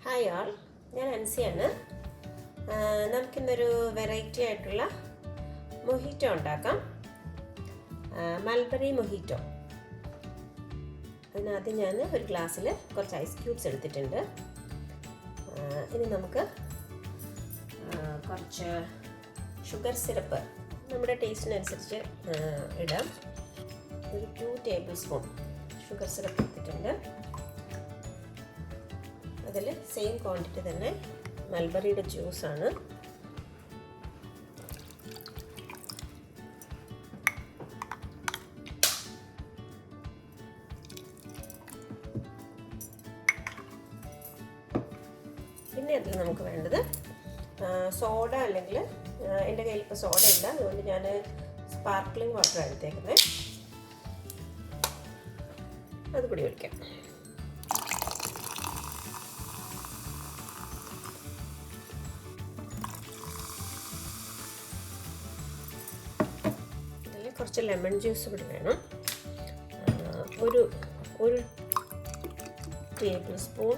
Hi ആൾ, ഞാൻ അൻസിയാണ്. നമുക്കിന്നൊരു variety ആയിട്ടുള്ള മൊഹിറ്റോ ഉണ്ടാക്കാം. മൽബറി മൊഹിറ്റോ. അതിനാദ്യം ഞാൻ ഒരു ഗ്ലാസ്സിൽ കുറച്ച് ഐസ് ക്യൂബ്സ് എടുത്തിട്ടുണ്ട്. ഇനി നമുക്ക് കുറച്ച് ഷുഗർ സിറപ്പ് നമ്മുടെ ടേസ്റ്റിനനുസരിച്ച് ഇടാം. ഒരു 2 ടേബിൾ സ്പൂൺ ഷുഗർ സിറപ്പ് എടുത്തിട്ടുണ്ട്. അതിൽ സെയിം ക്വാണ്ടിറ്റി തന്നെ മൽബറിയുടെ ജ്യൂസാണ്. പിന്നെ അതിൽ നമുക്ക് വേണ്ടത് സോഡ, അല്ലെങ്കിൽ എൻ്റെ കയ്യിൽ ഇപ്പോൾ സോഡ ഇല്ല, അതുകൊണ്ട് ഞാൻ സ്പാർക്ക്ലിംഗ് വാട്ടർ എടുത്തേക്കുന്നത്. അത് കൂടി ഒഴിക്കാം. ഇതിൽ കുറച്ച് ലെമൺ ജ്യൂസ് കൂടി വേണം. ഒരു ടേബിൾ സ്പൂൺ.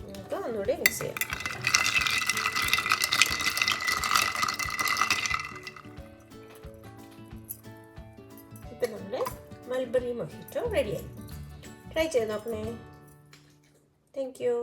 നമുക്ക് ഒന്നുകൂടി മിക്സ് ചെയ്യാം. ഇപ്പം നമ്മുടെ മൽബറി മൊഹിറ്റോ റെഡിയായി. ട്രൈ ചെയ്ത് നോക്കണേ. Thank you.